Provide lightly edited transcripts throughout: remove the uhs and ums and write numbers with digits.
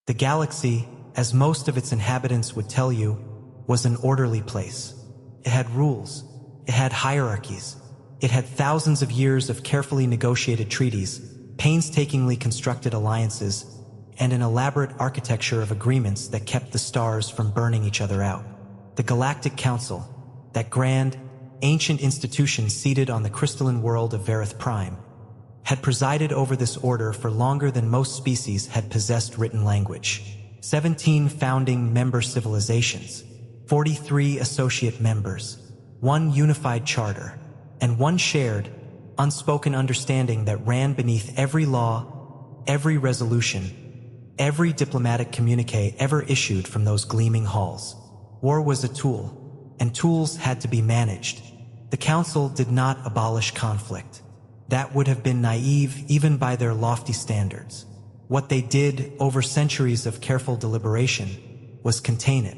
The galaxy, as most of its inhabitants would tell you, was an orderly place. It had rules. It had hierarchies. It had thousands of years of carefully negotiated treaties, painstakingly constructed alliances, and an elaborate architecture of agreements that kept the stars from burning each other out. The Galactic Council, that grand, ancient institution seated on the crystalline world of Ereth Prime, had presided over this order for longer than most species had possessed written language. 17 founding member civilizations, 43 associate members, one unified charter, and one shared, unspoken understanding that ran beneath every law, every resolution, every diplomatic communique ever issued from those gleaming halls. War was a tool, and tools had to be managed. The Council did not abolish conflict. That would have been naive even by their lofty standards. What they did over centuries of careful deliberation was contain it,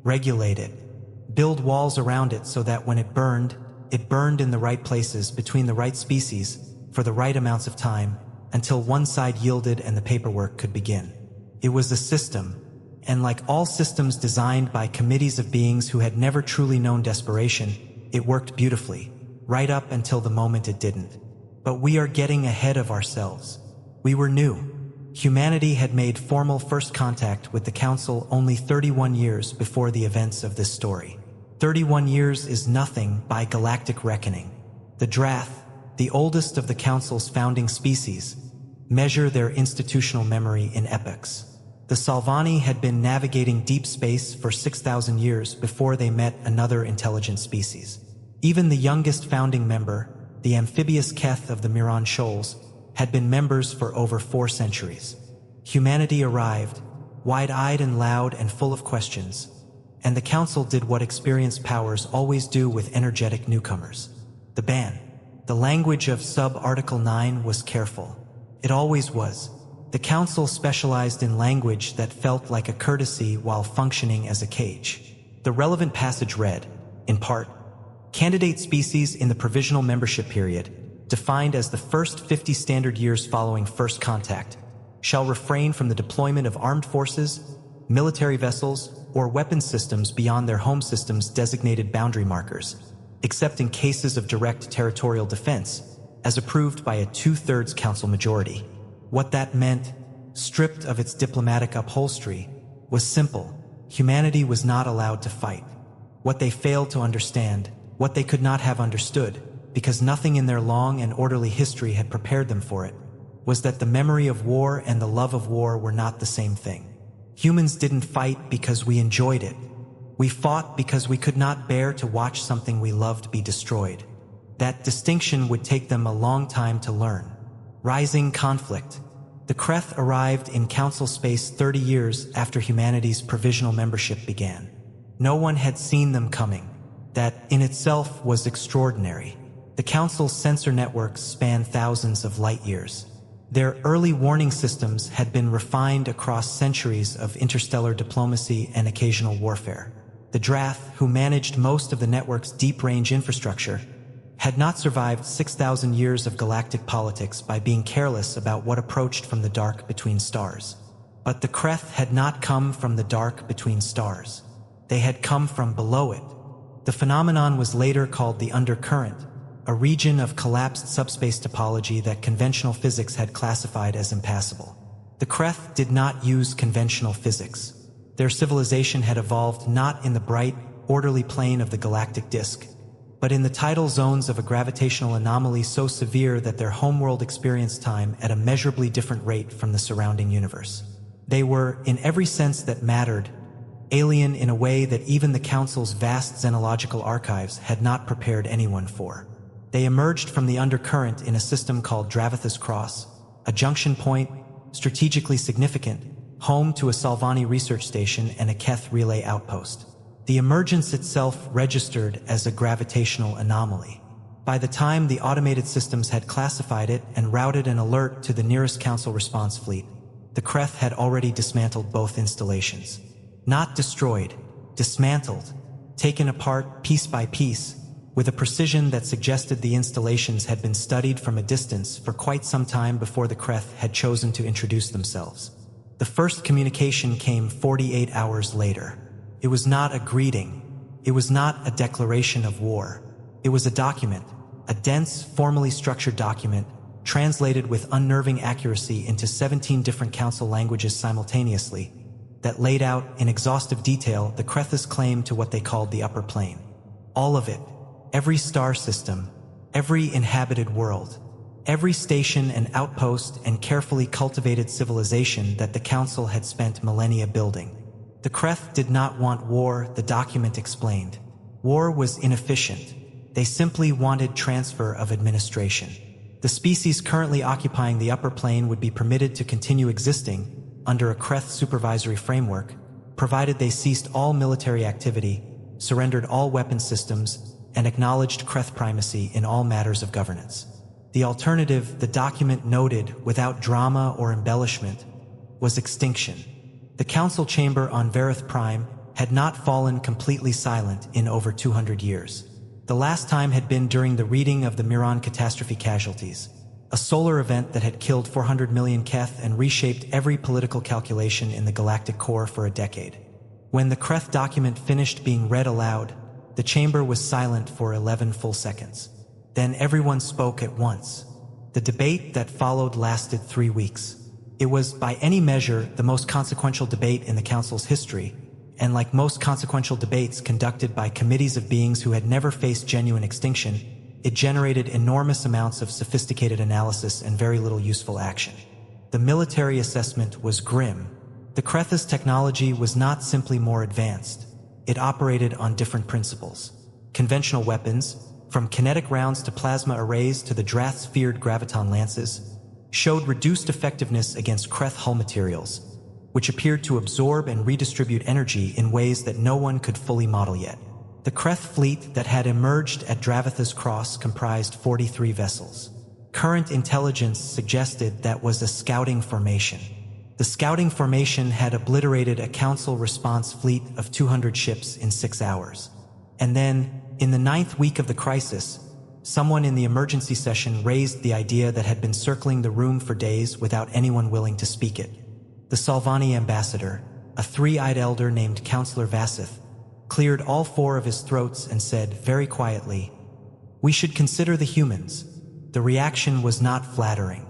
regulate it, build walls around it so that when it burned in the right places between the right species for the right amounts of time until one side yielded and the paperwork could begin. It was a system, and like all systems designed by committees of beings who had never truly known desperation, it worked beautifully, right up until the moment it didn't. But we are getting ahead of ourselves. We were new. Humanity had made formal first contact with the Council only 31 years before the events of this story. 31 years is nothing by galactic reckoning. The Drath, the oldest of the Council's founding species, measure their institutional memory in epochs. The Salvani had been navigating deep space for 6,000 years before they met another intelligent species. Even the youngest founding member, the amphibious Keth of the Miran Shoals, had been members for over 4 centuries. Humanity arrived, wide-eyed and loud and full of questions, and the Council did what experienced powers always do with energetic newcomers. The ban. The language of Sub-Article 9 was careful. It always was. The Council specialized in language that felt like a courtesy while functioning as a cage. The relevant passage read, in part, candidate species in the provisional membership period, defined as the first 50 standard years following first contact, shall refrain from the deployment of armed forces, military vessels, or weapon systems beyond their home system's designated boundary markers, except in cases of direct territorial defense, as approved by a 2/3 Council majority. What that meant, stripped of its diplomatic upholstery, was simple. Humanity was not allowed to fight. What they failed to understand, what they could not have understood, because nothing in their long and orderly history had prepared them for it, was that the memory of war and the love of war were not the same thing. Humans didn't fight because we enjoyed it. We fought because we could not bear to watch something we loved be destroyed. That distinction would take them a long time to learn. Rising conflict. The Kreth arrived in Council space 30 years after humanity's provisional membership began. No one had seen them coming. That, in itself, was extraordinary. The Council's sensor networks span thousands of light years. Their early warning systems had been refined across centuries of interstellar diplomacy and occasional warfare. The Drath, who managed most of the network's deep-range infrastructure, had not survived 6,000 years of galactic politics by being careless about what approached from the dark between stars. But the Kreth had not come from the dark between stars. They had come from below it. The phenomenon was later called the undercurrent, a region of collapsed subspace topology that conventional physics had classified as impassable. The Kreth did not use conventional physics. Their civilization had evolved not in the bright, orderly plane of the galactic disk, but in the tidal zones of a gravitational anomaly so severe that their homeworld experienced time at a measurably different rate from the surrounding universe. They were, in every sense that mattered, alien in a way that even the Council's vast xenological archives had not prepared anyone for. They emerged from the undercurrent in a system called Dravatha's Cross, a junction point, strategically significant, home to a Salvani research station and a Keth relay outpost. The emergence itself registered as a gravitational anomaly. By the time the automated systems had classified it and routed an alert to the nearest Council response fleet, the Kreth had already dismantled both installations. Not destroyed, dismantled, taken apart piece by piece, with a precision that suggested the installations had been studied from a distance for quite some time before the Kreth had chosen to introduce themselves. The first communication came 48 hours later. It was not a greeting. It was not a declaration of war. It was a document, a dense, formally structured document, translated with unnerving accuracy into 17 different council languages simultaneously, that laid out in exhaustive detail the Kreth's claim to what they called the upper plane. All of it, every star system, every inhabited world, every station and outpost and carefully cultivated civilization that the Council had spent millennia building. The Kreth did not want war, the document explained. War was inefficient. They simply wanted transfer of administration. The species currently occupying the upper plane would be permitted to continue existing under a Kreth supervisory framework, provided they ceased all military activity, surrendered all weapon systems, and acknowledged Kreth primacy in all matters of governance. The alternative, the document noted without drama or embellishment, was extinction. The Council chamber on Verith Prime had not fallen completely silent in over 200 years. The last time had been during the reading of the Miran catastrophe casualties, a solar event that had killed 400 million Keth and reshaped every political calculation in the galactic core for a decade. When the Kreth document finished being read aloud, the chamber was silent for 11 full seconds. Then everyone spoke at once. The debate that followed lasted 3 weeks. It was, by any measure, the most consequential debate in the Council's history, and like most consequential debates conducted by committees of beings who had never faced genuine extinction, it generated enormous amounts of sophisticated analysis and very little useful action. The military assessment was grim. The Kreth's technology was not simply more advanced. It operated on different principles. Conventional weapons, from kinetic rounds to plasma arrays to the Drath's feared graviton lances, showed reduced effectiveness against Kreth hull materials, which appeared to absorb and redistribute energy in ways that no one could fully model yet. The Kreth fleet that had emerged at Dravatha's Cross comprised 43 vessels. Current intelligence suggested that was a scouting formation. The scouting formation had obliterated a Council response fleet of 200 ships in 6 hours. And then, in the 9th week of the crisis, someone in the emergency session raised the idea that had been circling the room for days without anyone willing to speak it. The Salvani ambassador, a three-eyed elder named Councillor Vassith, cleared all 4 of his throats and said very quietly, "We should consider the humans." The reaction was not flattering.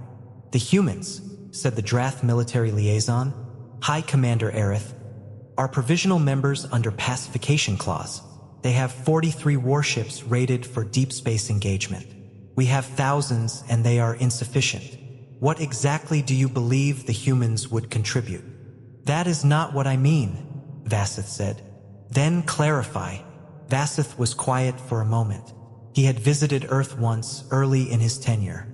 "The humans," said the Drath military liaison, High Commander Ereth, "are provisional members under pacification clause. They have 43 warships rated for deep space engagement. We have thousands and they are insufficient. What exactly do you believe the humans would contribute?" "That is not what I mean," Vassith said. "Then clarify." Vassith was quiet for a moment. He had visited Earth once, early in his tenure.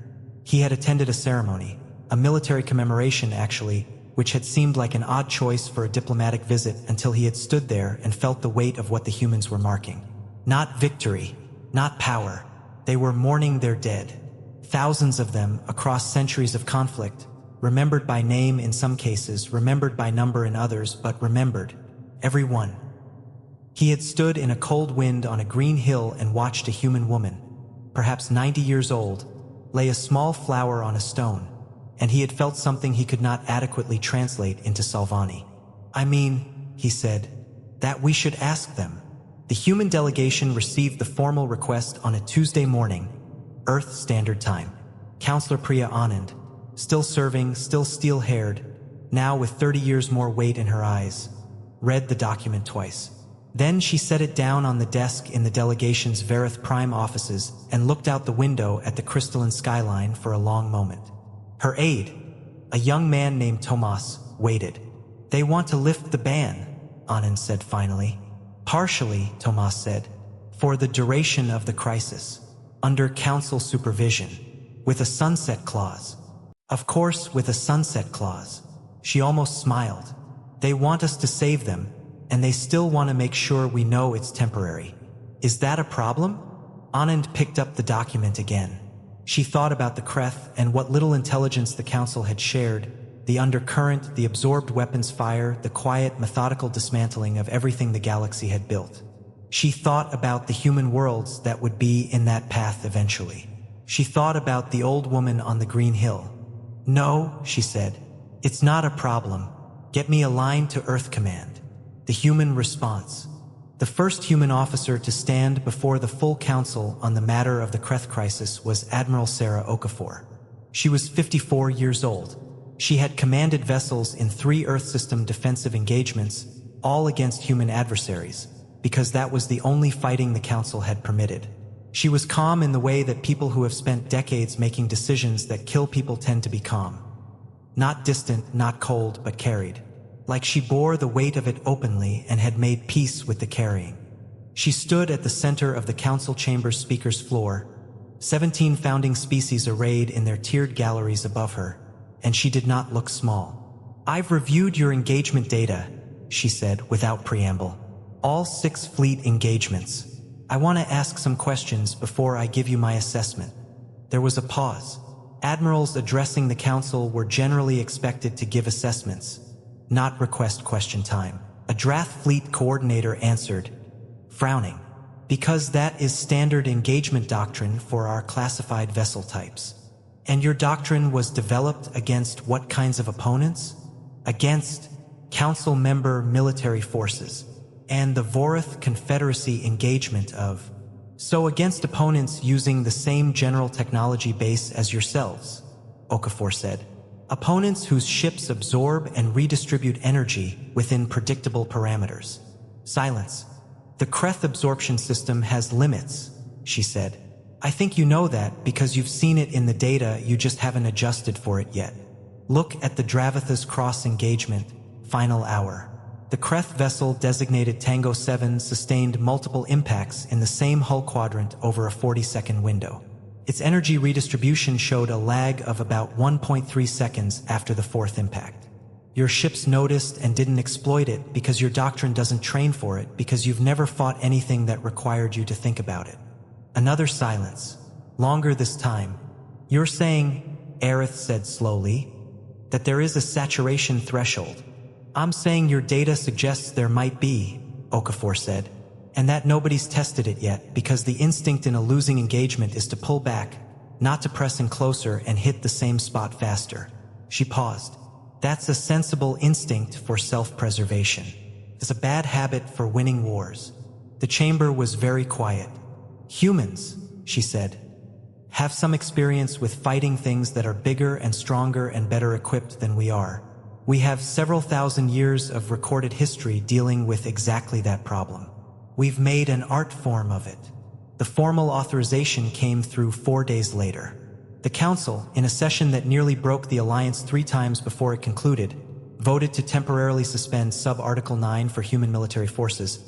He had attended a ceremony, a military commemoration actually, which had seemed like an odd choice for a diplomatic visit until he had stood there and felt the weight of what the humans were marking. Not victory, not power. They were mourning their dead. Thousands of them across centuries of conflict, remembered by name in some cases, remembered by number in others, but remembered. Every one. He had stood in a cold wind on a green hill and watched a human woman, perhaps 90 years old, lay a small flower on a stone, and he had felt something he could not adequately translate into Salvani. "I mean," he said, "that we should ask them." The human delegation received the formal request on a Tuesday morning, Earth Standard Time. Councillor Priya Anand, still serving, still steel-haired, now with 30 years more weight in her eyes, read the document twice. Then she set it down on the desk in the delegation's Verith Prime offices and looked out the window at the crystalline skyline for a long moment. Her aide, a young man named Tomas, waited. "They want to lift the ban," Anand said finally. "Partially," Tomas said, "for the duration of the crisis, under Council supervision, with a sunset clause." "Of course, with a sunset clause." She almost smiled. "They want us to save them, and they still want to make sure we know it's temporary. Is that a problem?" Anand picked up the document again. She thought about the Kreth and what little intelligence the Council had shared, the undercurrent, the absorbed weapons fire, the quiet, methodical dismantling of everything the galaxy had built. She thought about the human worlds that would be in that path eventually. She thought about the old woman on the green hill. "No," she said, "it's not a problem. Get me aligned to Earth Command. The human response. The first human officer to stand before the full council on the matter of the Ereth crisis was Admiral Sera Okafor. She was 54 years old. She had commanded vessels in 3 Earth system defensive engagements, all against human adversaries, because that was the only fighting the council had permitted. She was calm in the way that people who have spent decades making decisions that kill people tend to be calm. Not distant, not cold, but carried. Like she bore the weight of it openly and had made peace with the carrying. She stood at the center of the council chamber's speaker's floor, 17 founding species arrayed in their tiered galleries above her, and she did not look small. "I've reviewed your engagement data," she said without preamble. "All 6 fleet engagements. I want to ask some questions before I give you my assessment." There was a pause. Admirals addressing the council were generally expected to give assessments, not request question time. A Drath fleet coordinator answered, frowning, "Because that is standard engagement doctrine for our classified vessel types." "And your doctrine was developed against what kinds of opponents?" "Against council member military forces and the Vorith Confederacy engagement of..." "So against opponents using the same general technology base as yourselves," Okafor said. "Opponents whose ships absorb and redistribute energy within predictable parameters." Silence. "The Ereth absorption system has limits," she said. "I think you know that because you've seen it in the data, you just haven't adjusted for it yet. Look at the Dravatha's cross engagement, final hour. The Ereth vessel designated Tango 7 sustained multiple impacts in the same hull quadrant over a 40-second window. Its energy redistribution showed a lag of about 1.3 seconds after the 4th impact. Your ships noticed and didn't exploit it because your doctrine doesn't train for it, because you've never fought anything that required you to think about it." Another silence. Longer this time. "You're saying," Ereth said slowly, "that there is a saturation threshold." "I'm saying your data suggests there might be," Okafor said, "and that nobody's tested it yet because the instinct in a losing engagement is to pull back, not to press in closer and hit the same spot faster." She paused. "That's a sensible instinct for self-preservation. It's a bad habit for winning wars." The chamber was very quiet. "Humans," she said, "have some experience with fighting things that are bigger and stronger and better equipped than we are. We have several thousand years of recorded history dealing with exactly that problem. We've made an art form of it." The formal authorization came through 4 days later. The Council, in a session that nearly broke the alliance 3 times before it concluded, voted to temporarily suspend Sub-Article 9 for human military forces,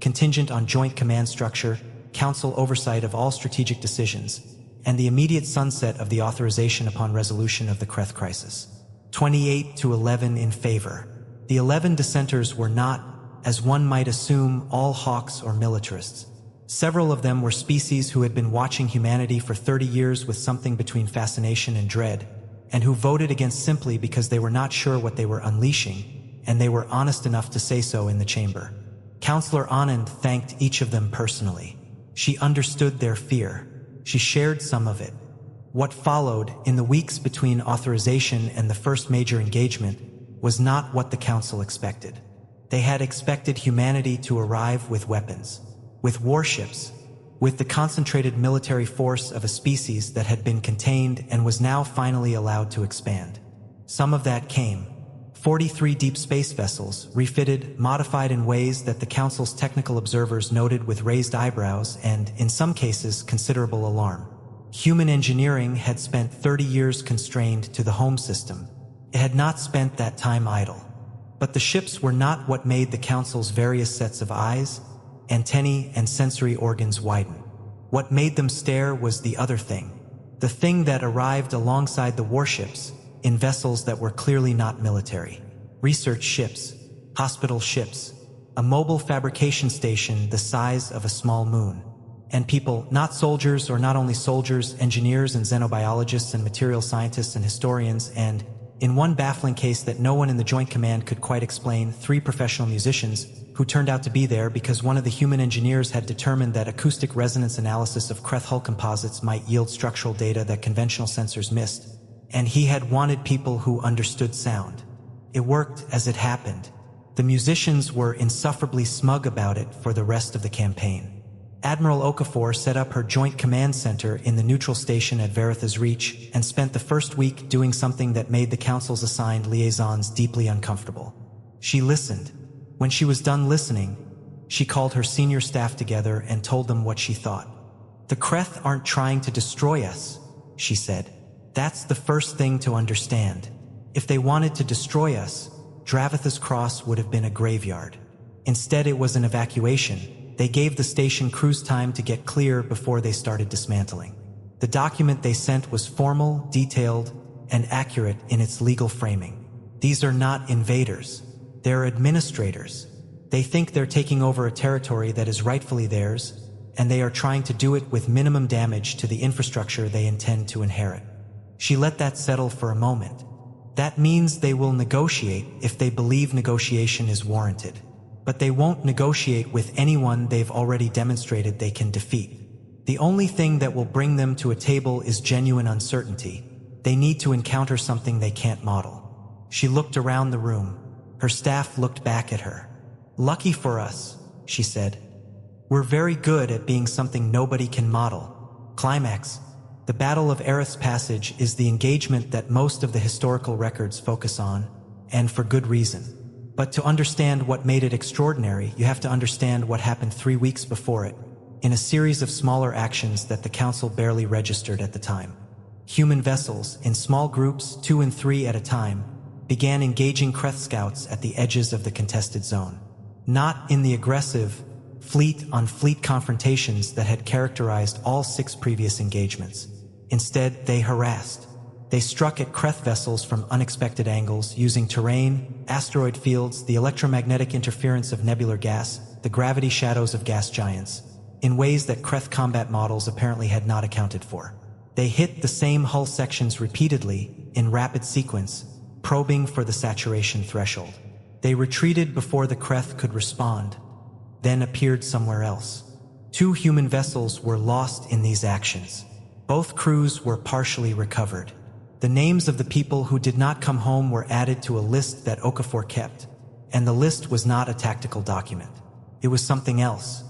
contingent on joint command structure, Council oversight of all strategic decisions, and the immediate sunset of the authorization upon resolution of the Ereth crisis. 28 to 11 in favor. The 11 dissenters were not, as one might assume, all hawks or militarists. Several of them were species who had been watching humanity for 30 years with something between fascination and dread, and who voted against simply because they were not sure what they were unleashing, and they were honest enough to say so in the chamber. Councillor Anand thanked each of them personally. She understood their fear. She shared some of it. What followed, in the weeks between authorization and the first major engagement, was not what the Council expected. They had expected humanity to arrive with weapons, with warships, with the concentrated military force of a species that had been contained and was now finally allowed to expand. Some of that came. 43 deep space vessels, refitted, modified in ways that the Council's technical observers noted with raised eyebrows and, in some cases, considerable alarm. Human engineering had spent 30 years constrained to the home system. It had not spent that time idle. But the ships were not what made the Council's various sets of eyes, antennae, and sensory organs widen. What made them stare was the other thing. The thing that arrived alongside the warships, in vessels that were clearly not military. Research ships, hospital ships, a mobile fabrication station the size of a small moon. And people, not soldiers or not only soldiers, engineers and xenobiologists and material scientists and historians, and, in one baffling case that no one in the Joint Command could quite explain, 3 professional musicians, who turned out to be there because one of the human engineers had determined that acoustic resonance analysis of Ereth hull composites might yield structural data that conventional sensors missed, and he had wanted people who understood sound. It worked as it happened. The musicians were insufferably smug about it for the rest of the campaign. Admiral Okafor set up her Joint Command Center in the neutral station at Ereth's Reach and spent the first week doing something that made the Council's assigned liaisons deeply uncomfortable. She listened. When she was done listening, she called her senior staff together and told them what she thought. "The Kreth aren't trying to destroy us," she said. "That's the first thing to understand. If they wanted to destroy us, Dravatha's Cross would have been a graveyard. Instead, it was an evacuation. They gave the station crews time to get clear before they started dismantling. The document they sent was formal, detailed, and accurate in its legal framing. These are not invaders. They're administrators. They think they're taking over a territory that is rightfully theirs, and they are trying to do it with minimum damage to the infrastructure they intend to inherit." She let that settle for a moment. "That means they will negotiate if they believe negotiation is warranted. But they won't negotiate with anyone they've already demonstrated they can defeat. The only thing that will bring them to a table is genuine uncertainty. They need to encounter something they can't model." She looked around the room. Her staff looked back at her. "Lucky for us," she said. "We're very good at being something nobody can model." Climax. The Battle of Ereth's Passage is the engagement that most of the historical records focus on, and for good reason. But to understand what made it extraordinary, you have to understand what happened 3 weeks before it, in a series of smaller actions that the Council barely registered at the time. Human vessels, in small groups, 2 and 3 at a time, began engaging Kreth scouts at the edges of the contested zone. Not in the aggressive, fleet-on-fleet confrontations that had characterized all 6 previous engagements. Instead, they harassed. They struck at Kreth vessels from unexpected angles, using terrain, asteroid fields, the electromagnetic interference of nebular gas, the gravity shadows of gas giants, in ways that Kreth combat models apparently had not accounted for. They hit the same hull sections repeatedly, in rapid sequence, probing for the saturation threshold. They retreated before the Kreth could respond, then appeared somewhere else. 2 human vessels were lost in these actions. Both crews were partially recovered. The names of the people who did not come home were added to a list that Okafor kept, and the list was not a tactical document. It was something else.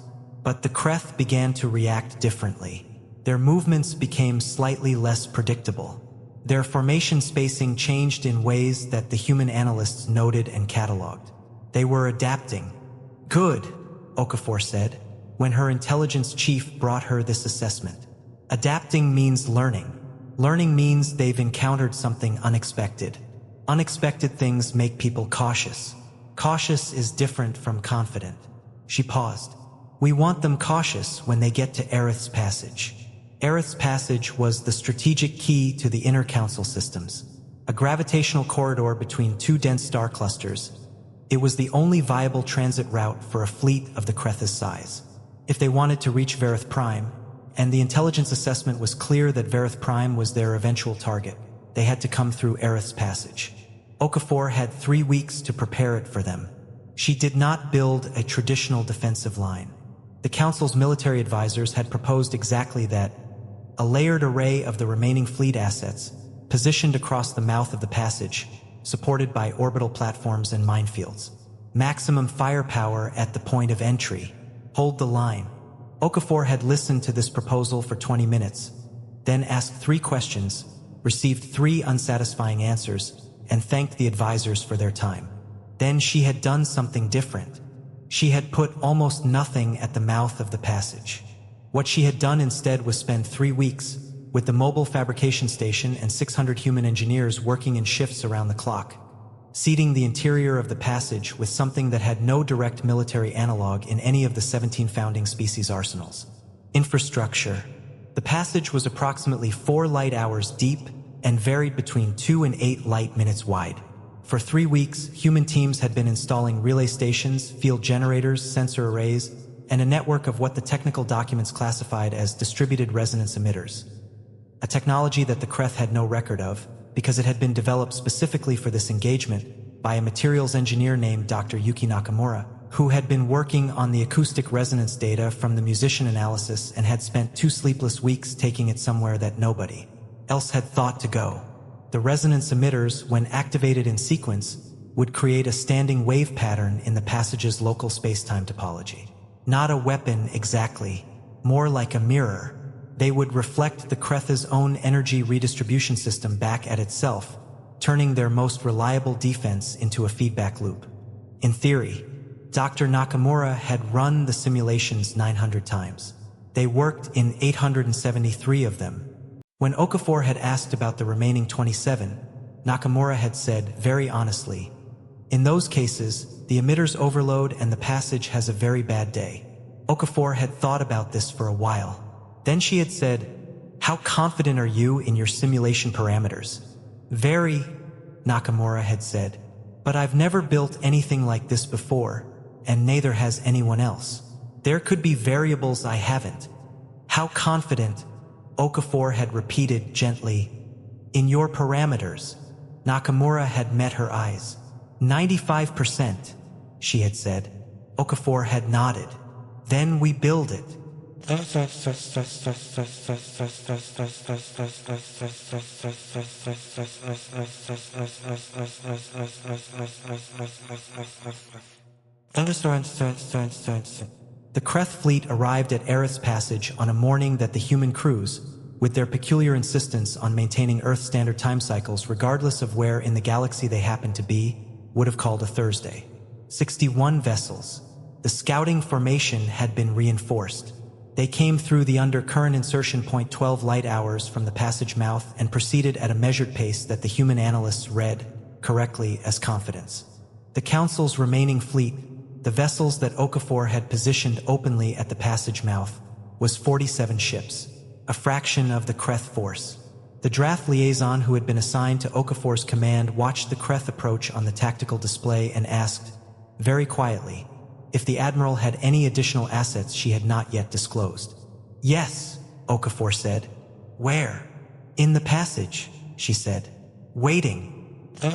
But the Kreth began to react differently. Their movements became slightly less predictable. Their formation spacing changed in ways that the human analysts noted and cataloged. They were adapting. "Good," Okafor said, when her intelligence chief brought her this assessment. "Adapting means learning. Learning means they've encountered something unexpected. Unexpected things make people cautious. Cautious is different from confident." She paused. "We want them cautious when they get to Ereth's Passage." Ereth's Passage was the strategic key to the inner council systems, a gravitational corridor between 2 dense star clusters. It was the only viable transit route for a fleet of the Kreth's size. If they wanted to reach Ereth Prime, and the intelligence assessment was clear that Ereth Prime was their eventual target, they had to come through Ereth's Passage. Okafor had 3 weeks to prepare it for them. She did not build a traditional defensive line. The Council's military advisors had proposed exactly that: a layered array of the remaining fleet assets, positioned across the mouth of the passage, supported by orbital platforms and minefields. Maximum firepower at the point of entry. Hold the line. Okafor had listened to this proposal for 20 minutes, then asked 3 questions, received 3 unsatisfying answers, and thanked the advisors for their time. Then she had done something different. She had put almost nothing at the mouth of the passage. What she had done instead was spend 3 weeks, with the mobile fabrication station and 600 human engineers working in shifts around the clock, seeding the interior of the passage with something that had no direct military analog in any of the 17 founding species arsenals. Infrastructure. The passage was approximately 4 light hours deep and varied between 2 and 8 light minutes wide. For 3 weeks, human teams had been installing relay stations, field generators, sensor arrays, and a network of what the technical documents classified as distributed resonance emitters, a technology that the Kreth had no record of, because it had been developed specifically for this engagement by a materials engineer named Dr. Yuki Nakamura, who had been working on the acoustic resonance data from the musician analysis and had spent 2 sleepless weeks taking it somewhere that nobody else had thought to go. The resonance emitters, when activated in sequence, would create a standing wave pattern in the passage's local space-time topology. Not a weapon exactly, more like a mirror. They would reflect the Kreth's own energy redistribution system back at itself, turning their most reliable defense into a feedback loop. In theory, Dr. Nakamura had run the simulations 900 times. They worked in 873 of them. When Okafor had asked about the remaining 27, Nakamura had said, very honestly, "In those cases, the emitter's overload and the passage has a very bad day." Okafor had thought about this for a while. Then she had said, "How confident are you in your simulation parameters?" "Very," Nakamura had said, "but I've never built anything like this before, and neither has anyone else. There could be variables I haven't." "How confident?" Okafor had repeated gently. "In your parameters." Nakamura had met her eyes. 95%, she had said. Okafor had nodded. "Then we build it." The Kreth fleet arrived at Ereth's passage on a morning that the human crews, with their peculiar insistence on maintaining Earth standard time cycles regardless of where in the galaxy they happened to be, would have called a Thursday. 61 vessels. The scouting formation had been reinforced. They came through the undercurrent insertion point 12 light hours from the passage mouth and proceeded at a measured pace that the human analysts read, correctly, as confidence. The Council's remaining fleet, the vessels that Okafor had positioned openly at the passage mouth, was 47 ships, a fraction of the Kreth force. The draft liaison who had been assigned to Okafor's command watched the Kreth approach on the tactical display and asked, very quietly, if the Admiral had any additional assets she had not yet disclosed. "Yes," Okafor said. "Where?" "In the passage," she said. "Waiting." The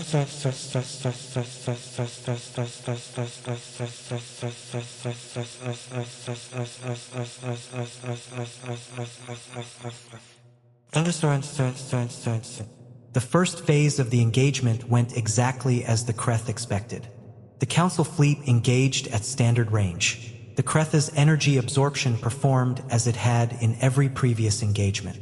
first phase of the engagement went exactly as the Kreth expected. The Council fleet engaged at standard range. The Kreth's energy absorption performed as it had in every previous engagement.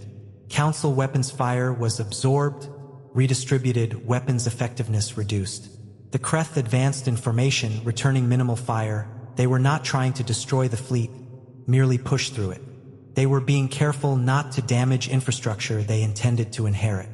Council weapons fire was absorbed, redistributed, weapons effectiveness reduced. The Kreth advanced in formation, returning minimal fire. They were not trying to destroy the fleet, merely push through it. They were being careful not to damage infrastructure they intended to inherit.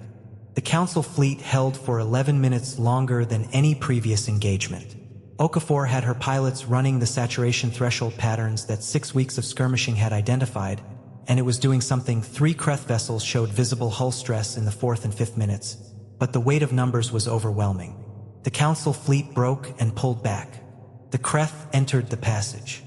The Council fleet held for 11 minutes longer than any previous engagement. Okafor had her pilots running the saturation threshold patterns that 6 weeks of skirmishing had identified, and it was doing something. 3 Kreth vessels showed visible hull stress in the 4th and 5th minutes, but the weight of numbers was overwhelming. The Council fleet broke and pulled back. The Kreth entered the passage.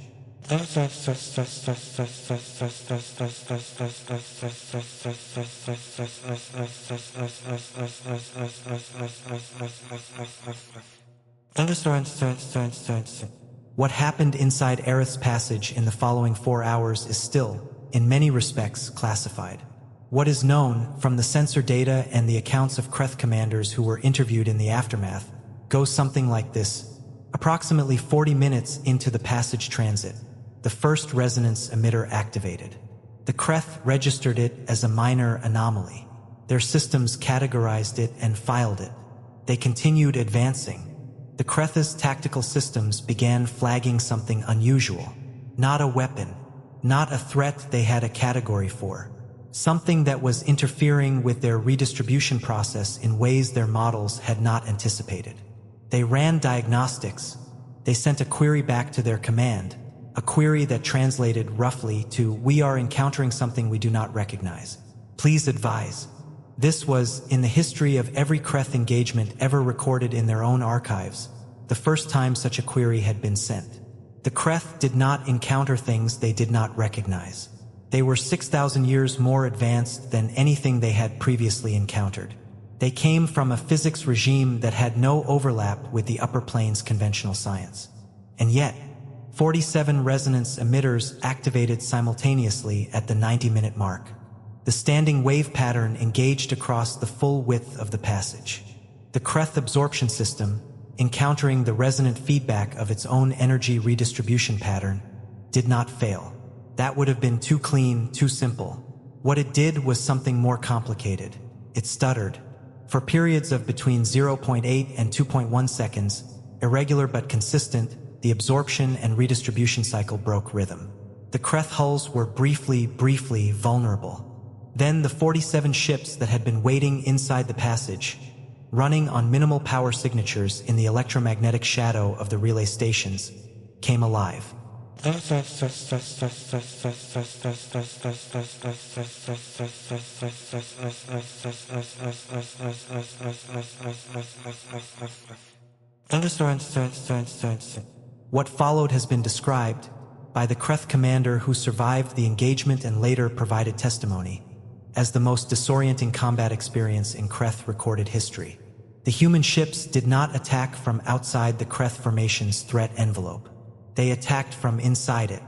What happened inside Ereth's passage in the following 4 hours is still, in many respects, classified. What is known, from the sensor data and the accounts of Kreth commanders who were interviewed in the aftermath, goes something like this. Approximately 40 minutes into the passage transit, the first resonance emitter activated. The Kreth registered it as a minor anomaly. Their systems categorized it and filed it. They continued advancing. The Kreth's tactical systems began flagging something unusual. Not a weapon, not a threat they had a category for. Something that was interfering with their redistribution process in ways their models had not anticipated. They ran diagnostics. They sent a query back to their command, a query that translated roughly to, "We are encountering something we do not recognize. Please advise." This was, in the history of every Kreth engagement ever recorded in their own archives, the first time such a query had been sent. The Kreth did not encounter things they did not recognize. They were 6,000 years more advanced than anything they had previously encountered. They came from a physics regime that had no overlap with the upper plane's conventional science. And yet, 47 resonance emitters activated simultaneously at the 90-minute mark. The standing wave pattern engaged across the full width of the passage. The Kreth absorption system, encountering the resonant feedback of its own energy redistribution pattern, did not fail. That would have been too clean, too simple. What it did was something more complicated. It stuttered. For periods of between 0.8 and 2.1 seconds, irregular but consistent, the absorption and redistribution cycle broke rhythm. The Kreth hulls were briefly vulnerable. Then the 47 ships that had been waiting inside the passage, running on minimal power signatures in the electromagnetic shadow of the relay stations, came alive. What followed has been described by the Kreth commander who survived the engagement and later provided testimony as the most disorienting combat experience in Kreth recorded history. The human ships did not attack from outside the Kreth formation's threat envelope. They attacked from inside it,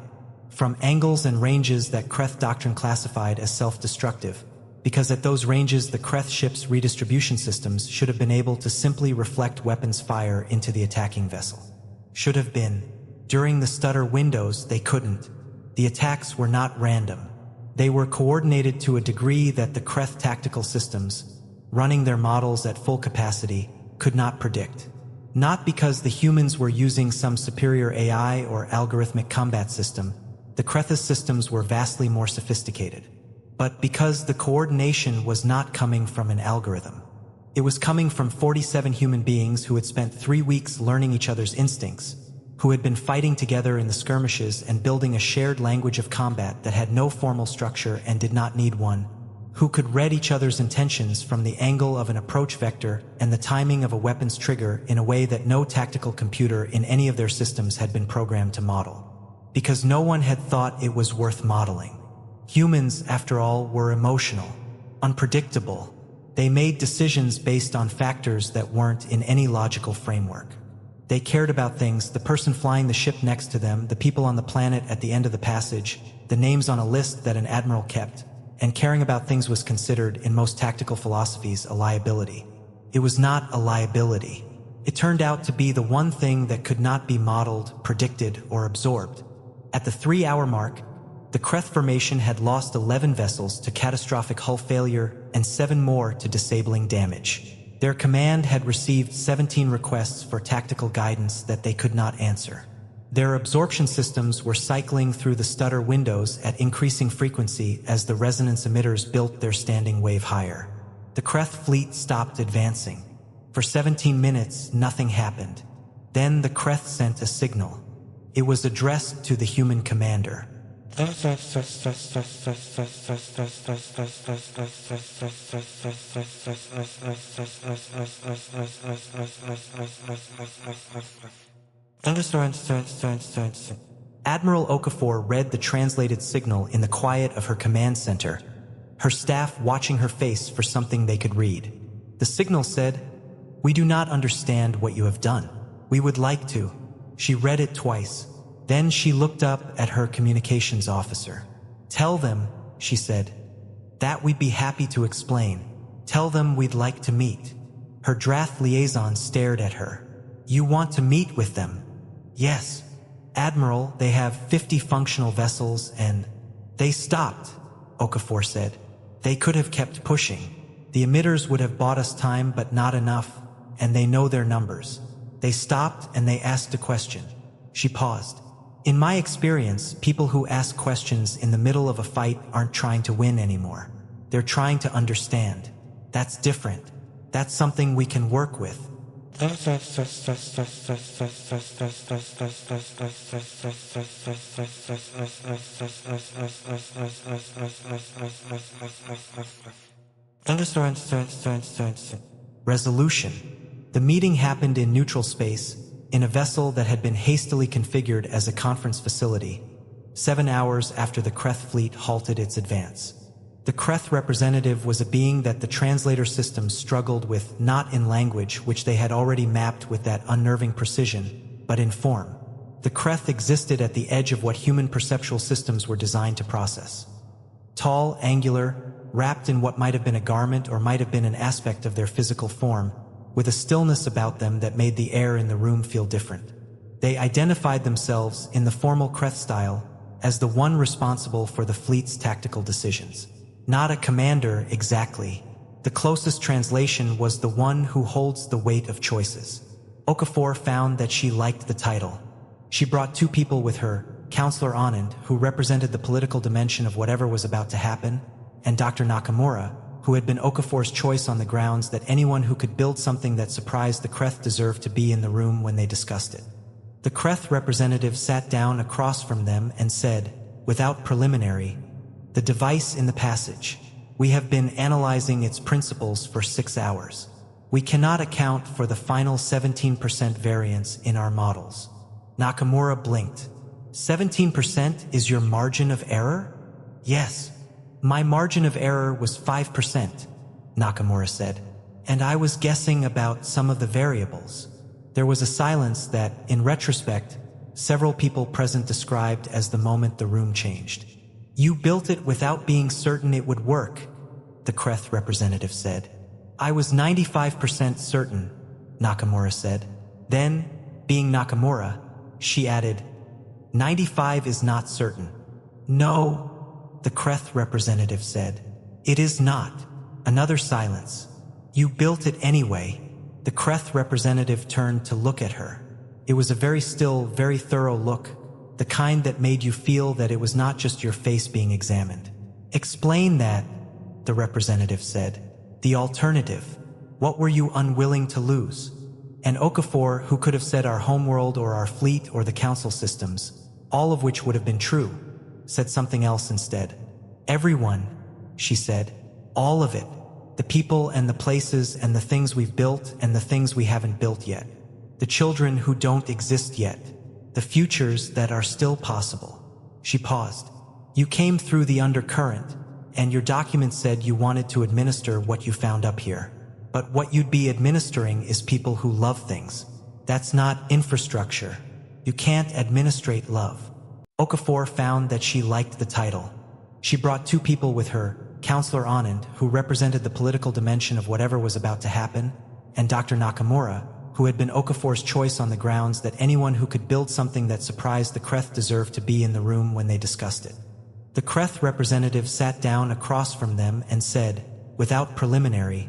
from angles and ranges that Kreth doctrine classified as self-destructive, because at those ranges the Kreth ships' redistribution systems should have been able to simply reflect weapons fire into the attacking vessel. Should have been. During the stutter windows, they couldn't. The attacks were not random. They were coordinated to a degree that the Kreth tactical systems, running their models at full capacity, could not predict. Not because the humans were using some superior AI or algorithmic combat system, the Kreth's systems were vastly more sophisticated. But because the coordination was not coming from an algorithm. It was coming from 47 human beings who had spent 3 weeks learning each other's instincts, who had been fighting together in the skirmishes and building a shared language of combat that had no formal structure and did not need one, who could read each other's intentions from the angle of an approach vector and the timing of a weapon's trigger in a way that no tactical computer in any of their systems had been programmed to model. Because no one had thought it was worth modeling. Humans, after all, were emotional, unpredictable. They made decisions based on factors that weren't in any logical framework. They cared about things, the person flying the ship next to them, the people on the planet at the end of the passage, the names on a list that an admiral kept, and caring about things was considered, in most tactical philosophies, a liability. It was not a liability. It turned out to be the one thing that could not be modeled, predicted, or absorbed. At the 3-hour mark, the Kreth formation had lost 11 vessels to catastrophic hull failure and 7 more to disabling damage. Their command had received 17 requests for tactical guidance that they could not answer. Their absorption systems were cycling through the stutter windows at increasing frequency as the resonance emitters built their standing wave higher. The Kreth fleet stopped advancing. For 17 minutes, nothing happened. Then the Kreth sent a signal. It was addressed to the human commander. Admiral Okafor read the translated signal in the quiet of her command center, her staff watching her face for something they could read. The signal said, "We do not understand what you have done. We would like to." She read it twice. Then she looked up at her communications officer. "Tell them," she said, "that we'd be happy to explain. Tell them we'd like to meet." Her Drath liaison stared at her. "You want to meet with them?" "Yes. Admiral, they have 50 functional vessels and—" "They stopped," Okafor said. "They could have kept pushing. The emitters would have bought us time, but not enough, and they know their numbers. They stopped and they asked a question." She paused. "In my experience, people who ask questions in the middle of a fight aren't trying to win anymore. They're trying to understand. That's different. That's something we can work with." Resolution. The meeting happened in neutral space, in a vessel that had been hastily configured as a conference facility, 7 hours after the Kreth fleet halted its advance. The Kreth representative was a being that the translator system struggled with, not in language, which they had already mapped with that unnerving precision, but in form. The Kreth existed at the edge of what human perceptual systems were designed to process. Tall, angular, wrapped in what might have been a garment or might have been an aspect of their physical form, with a stillness about them that made the air in the room feel different. They identified themselves in the formal Ereth style as the one responsible for the fleet's tactical decisions. Not a commander exactly. The closest translation was the one who holds the weight of choices. Okafor found that she liked the title. She brought two people with her, Counselor Anand, who represented the political dimension of whatever was about to happen, and Dr. Nakamura, who had been Okafor's choice on the grounds that anyone who could build something that surprised the Ereth deserved to be in the room when they discussed it. The Ereth representative sat down across from them and said, without preliminary, "The device in the passage. We have been analyzing its principles for 6 hours. We cannot account for the final 17% variance in our models." Nakamura blinked. 17% is your margin of error? Yes. My margin of error was 5%, Nakamura said, and I was guessing about some of the variables. There was a silence that, in retrospect, several people present described as the moment the room changed. "You built it without being certain it would work," the Ereth representative said. "I was 95% certain," Nakamura said. Then, being Nakamura, she added, 95 is not certain." "No," the Ereth representative said. "It is not." Another silence. "You built it anyway." The Ereth representative turned to look at her. It was a very still, very thorough look, the kind that made you feel that it was not just your face being examined. "Explain that," the representative said. "The alternative. What were you unwilling to lose?" And Okafor, who could have said our homeworld or our fleet or the council systems, all of which would have been true, said something else instead. "Everyone," she said. "All of it. The people and the places and the things we've built and the things we haven't built yet. The children who don't exist yet. The futures that are still possible." She paused. "You came through the undercurrent, and your document said you wanted to administer what you found up here. But what you'd be administering is people who love things. That's not infrastructure. You can't administrate love." Okafor found that she liked the title. She brought two people with her, Counselor Anand, who represented the political dimension of whatever was about to happen, and Dr. Nakamura, who had been Okafor's choice on the grounds that anyone who could build something that surprised the Ereth deserved to be in the room when they discussed it. The Ereth representative sat down across from them and said, without preliminary,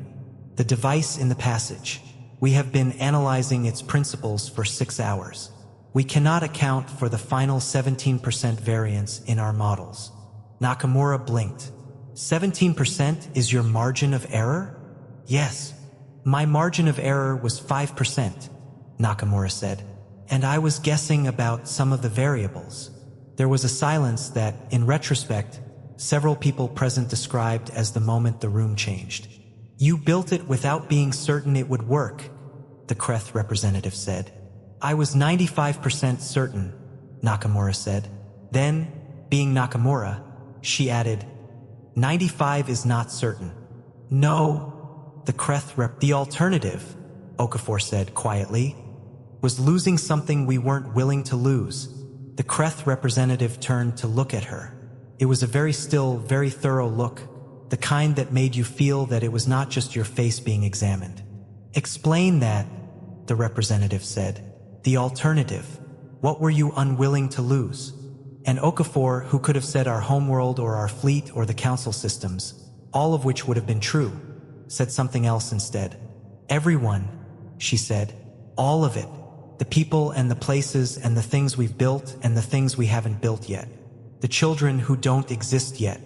"The device in the passage. We have been analyzing its principles for 6 hours. We cannot account for the final 17% variance in our models." Nakamura blinked. 17% is your margin of error? "Yes. My margin of error was 5%, Nakamura said, and I was guessing about some of the variables. There was a silence that, in retrospect, several people present described as the moment the room changed. "You built it without being certain it would work," the Ereth representative said. "I was 95% certain," Nakamura said. Then, being Nakamura, she added, 95 is not certain." "No," the Ereth "The alternative," Okafor said quietly, "was losing something we weren't willing to lose." The Ereth representative turned to look at her. It was a very still, very thorough look, the kind that made you feel that it was not just your face being examined. "Explain that," the representative said. "The alternative. What were you unwilling to lose?" And Okafor, who could have said our homeworld or our fleet or the council systems, all of which would have been true, said something else instead. "Everyone," she said. "All of it. The people and the places and the things we've built and the things we haven't built yet. The children who don't exist yet.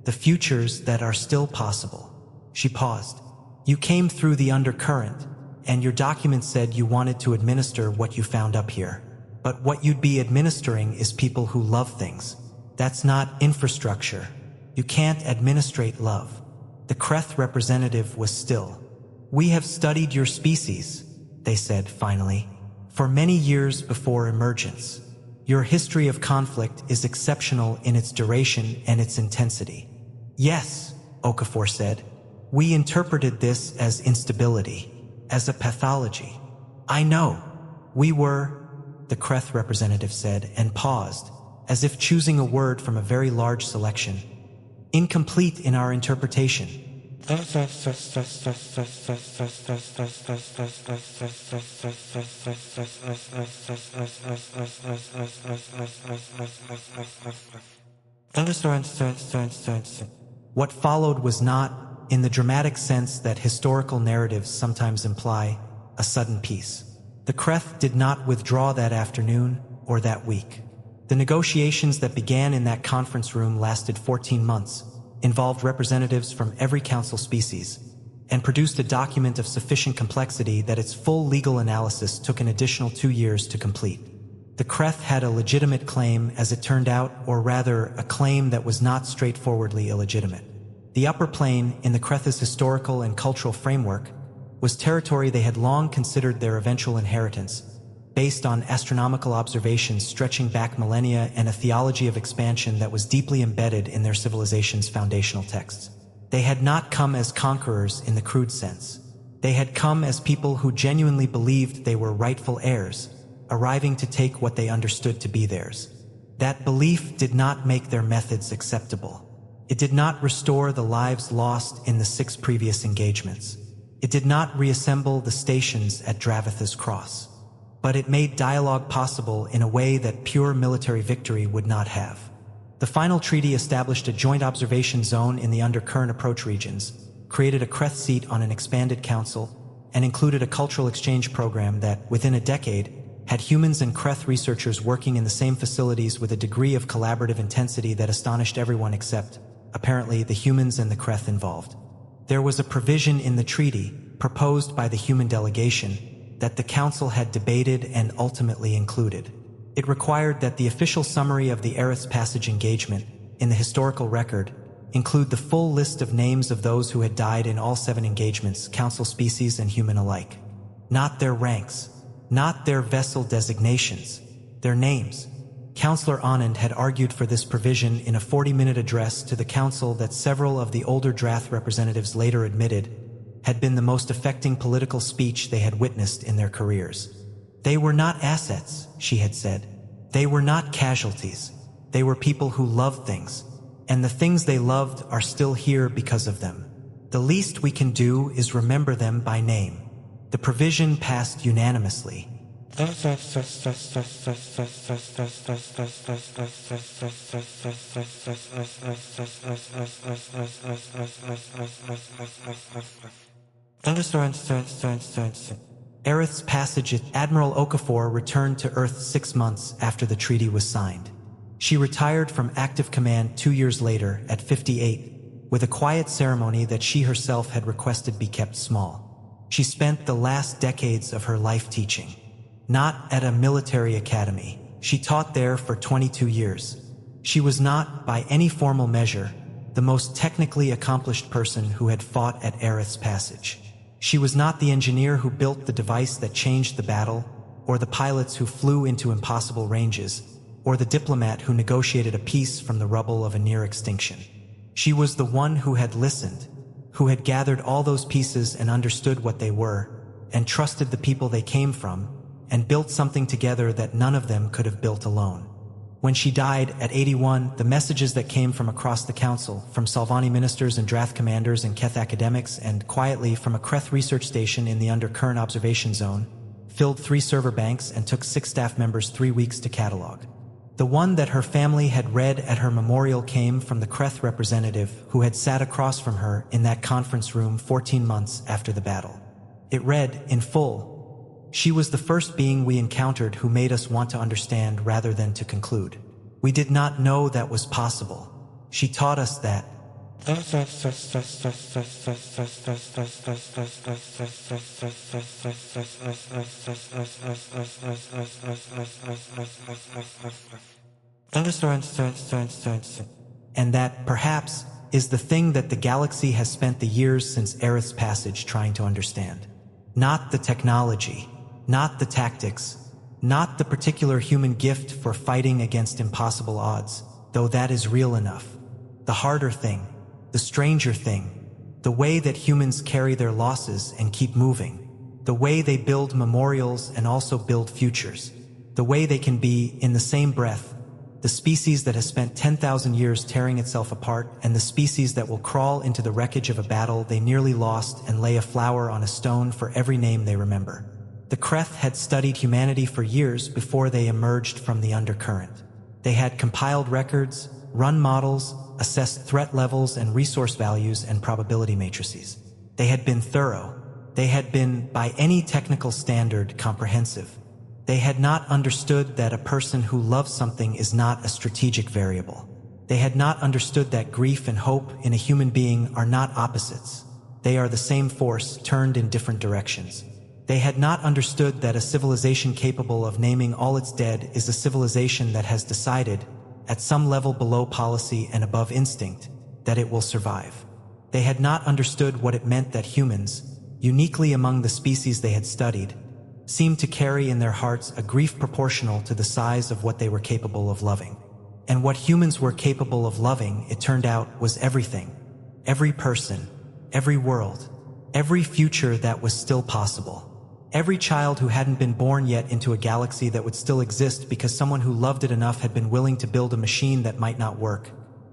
The futures that are still possible." She paused. "You came through the undercurrent, and your document said you wanted to administer what you found up here. But what you'd be administering is people who love things. That's not infrastructure. You can't administrate love." The Ereth representative was still. "We have studied your species," they said finally, "for many years before emergence. Your history of conflict is exceptional in its duration and its intensity." "Yes," Okafor said. "We interpreted this as instability, as a pathology." "I know. We were," the Ereth representative said, and paused, as if choosing a word from a very large selection. "Incomplete in our interpretation. What followed was not, in the dramatic sense that historical narratives sometimes imply, a sudden peace. The Ereth did not withdraw that afternoon or that week. The negotiations that began in that conference room lasted 14 months, involved representatives from every council species, and produced a document of sufficient complexity that its full legal analysis took an additional 2 years to complete. The Ereth had a legitimate claim, as it turned out, or rather, a claim that was not straightforwardly illegitimate. The upper plane, in the Ereth's historical and cultural framework, was territory they had long considered their eventual inheritance, based on astronomical observations stretching back millennia and a theology of expansion that was deeply embedded in their civilization's foundational texts. They had not come as conquerors in the crude sense. They had come as people who genuinely believed they were rightful heirs, arriving to take what they understood to be theirs. That belief did not make their methods acceptable. It did not restore the lives lost in the 6 previous engagements. It did not reassemble the stations at Dravatha's cross. But it made dialogue possible in a way that pure military victory would not have. The final treaty established a joint observation zone in the undercurrent approach regions, created a Ereth seat on an expanded council, and included a cultural exchange program that, within a decade, had humans and Ereth researchers working in the same facilities with a degree of collaborative intensity that astonished everyone except, apparently, the humans and the Ereth involved. There was a provision in the treaty, proposed by the human delegation, that the Council had debated and ultimately included. It required that the official summary of the Ereth passage engagement, in the historical record, include the full list of names of those who had died in all 7 engagements, Council species and human alike. Not their ranks, not their vessel designations, their names. Councillor Anand had argued for this provision in a 40-minute address to the Council that several of the older Drath representatives later admitted had been the most affecting political speech they had witnessed in their careers. They were not assets, she had said. They were not casualties. They were people who loved things, and the things they loved are still here because of them. The least we can do is remember them by name. The provision passed unanimously. Ereth's passage. Admiral Okafor returned to Earth 6 months after the treaty was signed. She retired from active command 2 years later, at 58, with a quiet ceremony that she herself had requested be kept small. She spent the last decades of her life teaching. Not at a military academy. She taught there for 22 years. She was not, by any formal measure, the most technically accomplished person who had fought at Ereth's passage. She was not the engineer who built the device that changed the battle, or the pilots who flew into impossible ranges, or the diplomat who negotiated a peace from the rubble of a near extinction. She was the one who had listened, who had gathered all those pieces and understood what they were, and trusted the people they came from, and built something together that none of them could have built alone. When she died, at 81, the messages that came from across the council, from Salvani ministers and Drath commanders and Keth academics, and quietly from a Ereth research station in the undercurrent observation zone, filled 3 server banks and took 6 staff members 3 weeks to catalog. The one that her family had read at her memorial came from the Ereth representative who had sat across from her in that conference room 14 months after the battle. It read, in full, "She was the first being we encountered who made us want to understand rather than to conclude. We did not know that was possible. She taught us that." And that, perhaps, is the thing that the galaxy has spent the years since Ereth's passage trying to understand. Not the technology, not the tactics, not the particular human gift for fighting against impossible odds, though that is real enough. The harder thing, the stranger thing, the way that humans carry their losses and keep moving, the way they build memorials and also build futures, the way they can be, in the same breath, The species that has spent 10,000 years tearing itself apart, and the species that will crawl into the wreckage of a battle they nearly lost and lay a flower on a stone for every name they remember. The Ereth had studied humanity for years before they emerged from the undercurrent. They had compiled records, run models, assessed threat levels and resource values and probability matrices. They had been thorough. They had been, by any technical standard, comprehensive. They had not understood that a person who loves something is not a strategic variable. They had not understood that grief and hope in a human being are not opposites. They are the same force turned in different directions. They had not understood that a civilization capable of naming all its dead is a civilization that has decided, at some level below policy and above instinct, that it will survive. They had not understood what it meant that humans, uniquely among the species they had studied, seemed to carry in their hearts a grief proportional to the size of what they were capable of loving. And what humans were capable of loving, it turned out, was everything. Every person, every world, every future that was still possible. Every child who hadn't been born yet into a galaxy that would still exist because someone who loved it enough had been willing to build a machine that might not work,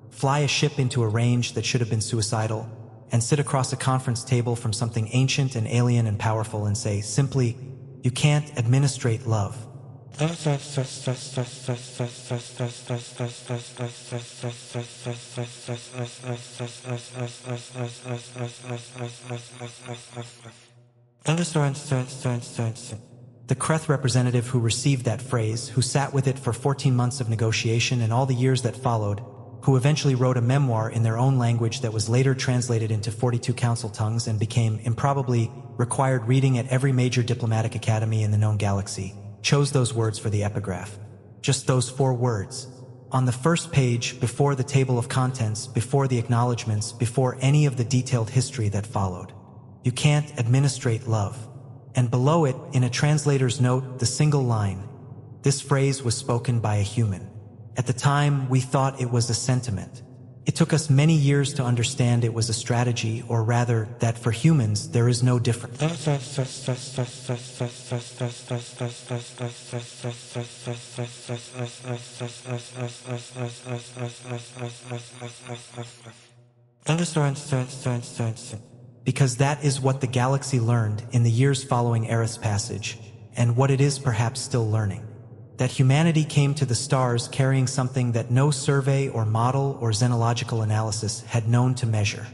fly a ship into a range that should have been suicidal, and sit across a conference table from something ancient and alien and powerful and say, simply, "You can't administrate love." The Ereth representative who received that phrase, who sat with it for 14 months of negotiation and all the years that followed, who eventually wrote a memoir in their own language that was later translated into 42 council tongues and became improbably required reading at every major diplomatic academy in the known galaxy, chose those words for the epigraph. Just those 4 words. On the first page, before the table of contents, before the acknowledgments, before any of the detailed history that followed. "You can't administrate love." And below it, in a translator's note, the single line, "This phrase was spoken by a human." At the time, we thought it was a sentiment. It took us many years to understand it was a strategy, or rather, that for humans, there is no difference. Because that is what the galaxy learned in the years following Ereth's passage, and what it is perhaps still learning. That humanity came to the stars carrying something that no survey or model or xenological analysis had known to measure.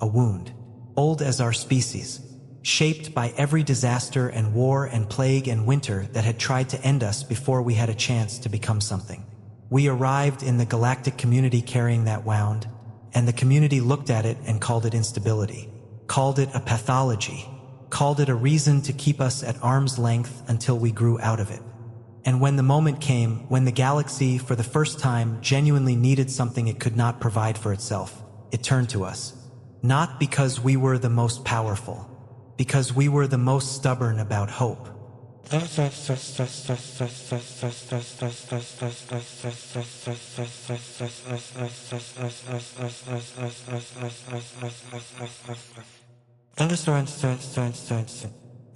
A wound, old as our species, shaped by every disaster and war and plague and winter that had tried to end us before we had a chance to become something. We arrived in the galactic community carrying that wound, and the community looked at it and called it instability, called it a pathology, called it a reason to keep us at arm's length until we grew out of it. And when the moment came, when the galaxy, for the first time, genuinely needed something it could not provide for itself, it turned to us. Not because we were the most powerful, because we were the most stubborn about hope.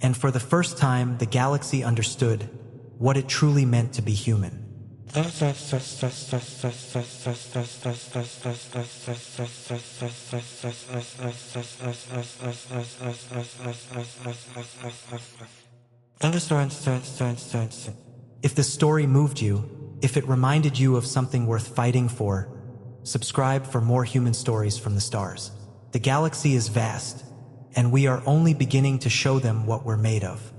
And for the first time, the galaxy understood what it truly meant to be human. If the story moved you, if it reminded you of something worth fighting for, subscribe for more human stories from the stars. The galaxy is vast, and we are only beginning to show them what we're made of.